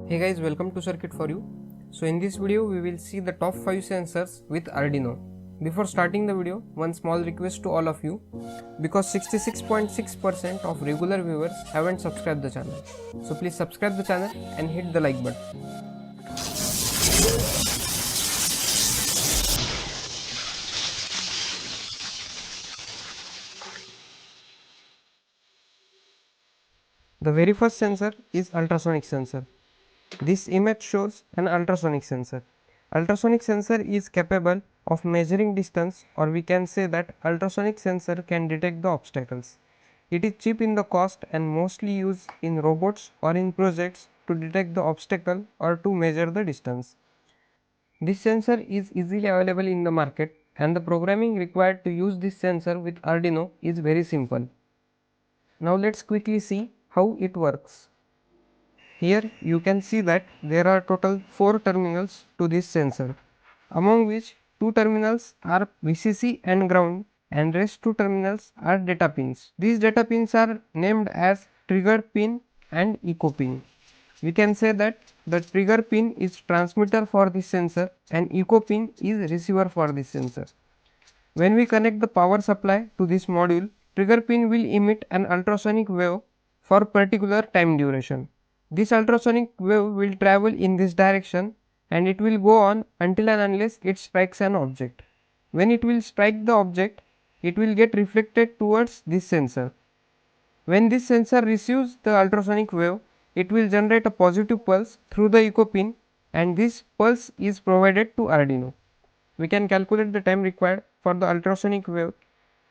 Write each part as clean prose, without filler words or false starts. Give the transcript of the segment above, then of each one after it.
Hey guys, welcome to Circuit for You. So in this video we will see the top 5 sensors with Arduino. Before starting the video, one small request to all of you, because 66.6% of regular viewers haven't subscribed the channel. So please subscribe the channel and hit the like button. The very first sensor is ultrasonic sensor. This image shows an ultrasonic sensor. Ultrasonic sensor is capable of measuring distance, or we can say that ultrasonic sensor can detect the obstacles. It is cheap in the cost and mostly used in robots or in projects to detect the obstacle or to measure the distance. This sensor is easily available in the market, and the programming required to use this sensor with Arduino is very simple. Now let's quickly see how it works. Here you can see that there are total 4 terminals to this sensor, among which 2 terminals are VCC and ground and rest 2 terminals are data pins. These data pins are named as trigger pin and echo pin. We can say that the trigger pin is transmitter for this sensor and echo pin is receiver for this sensor. When we connect the power supply to this module, trigger pin will emit an ultrasonic wave for particular time duration. This ultrasonic wave will travel in this direction and it will go on until and unless it strikes an object. When it will strike the object, it will get reflected towards this sensor. When this sensor receives the ultrasonic wave, it will generate a positive pulse through the echo pin, and this pulse is provided to Arduino. We can calculate the time required for the ultrasonic wave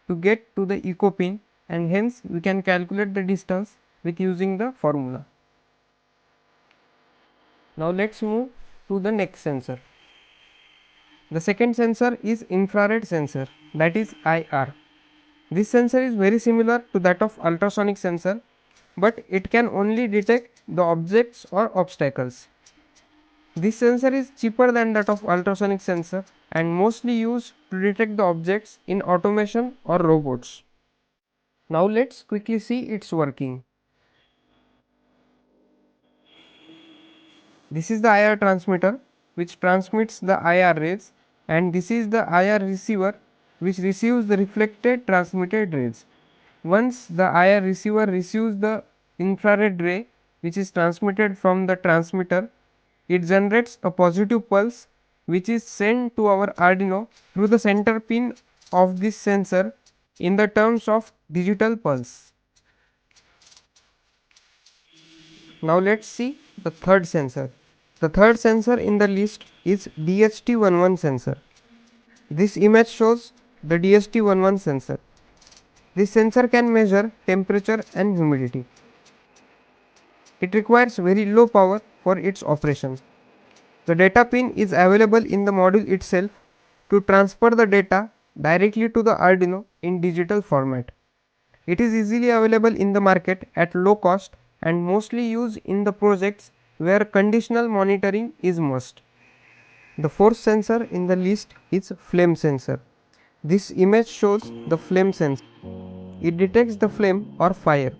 to get to the echo pin, and hence we can calculate the distance with using the formula. Now let's move to the next sensor. The second sensor is infrared sensor, that is IR. This sensor is very similar to that of ultrasonic sensor, but it can only detect the objects or obstacles. This sensor is cheaper than that of ultrasonic sensor and mostly used to detect the objects in automation or robots. Now let's quickly see its working. This is the IR transmitter which transmits the IR rays, and this is the IR receiver which receives the reflected transmitted rays. Once the IR receiver receives the infrared ray which is transmitted from the transmitter, it generates a positive pulse which is sent to our Arduino through the center pin of this sensor in the terms of digital pulse. Now let's see the third sensor. The third sensor in the list is DHT11 sensor. This image shows the DHT11 sensor. This sensor can measure temperature and humidity. It requires very low power for its operation. The data pin is available in the module itself to transfer the data directly to the Arduino in digital format. It is easily available in the market at low cost and mostly used in the projects where conditional monitoring is must. The fourth sensor in the list is flame sensor. This image shows the flame sensor. It detects the flame or fire.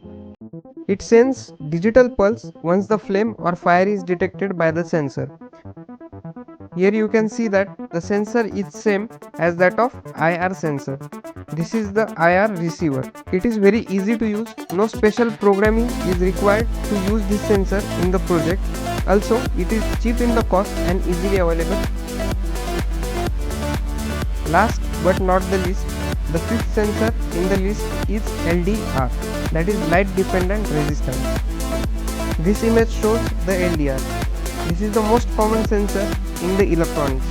It sends digital pulse once the flame or fire is detected by the sensor. Here you can see that the sensor is same as that of IR sensor. This is the IR receiver. It is very easy to use. No special programming is required to use this sensor in the project. Also, it is cheap in the cost and easily available. Last but not the least, the fifth sensor in the list is LDR, that is light dependent resistance. This image shows the LDR. This is the most common sensor in the electronics.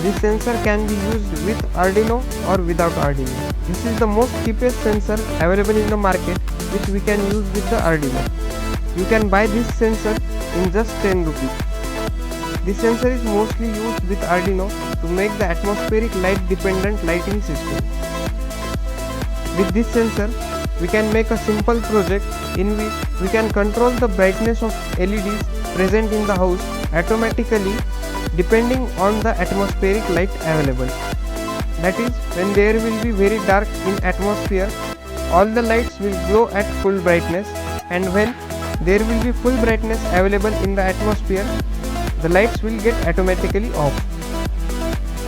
This sensor can be used with Arduino or without Arduino. This is the most cheapest sensor available in the market which we can use with the Arduino. You can buy this sensor in just 10 rupees. This sensor is mostly used with Arduino to make the atmospheric light dependent lighting system. With this sensor, we can make a simple project in which we can control the brightness of LEDs present in the house automatically depending on the atmospheric light available. That is, when there will be very dark in atmosphere, all the lights will glow at full brightness, and when There will be full brightness available in the atmosphere. The lights will get automatically off.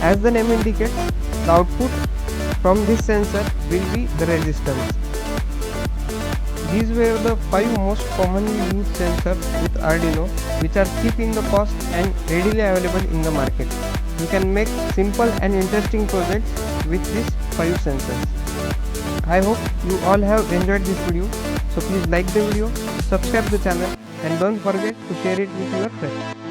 As the name indicates, the output from this sensor will be the resistance. These were the 5 most commonly used sensors with Arduino, which are cheap in the cost and readily available in the market. You can make simple and interesting projects with these 5 sensors. I hope you all have enjoyed this video, so please like the video, subscribe the channel and don't forget to share it with your friends.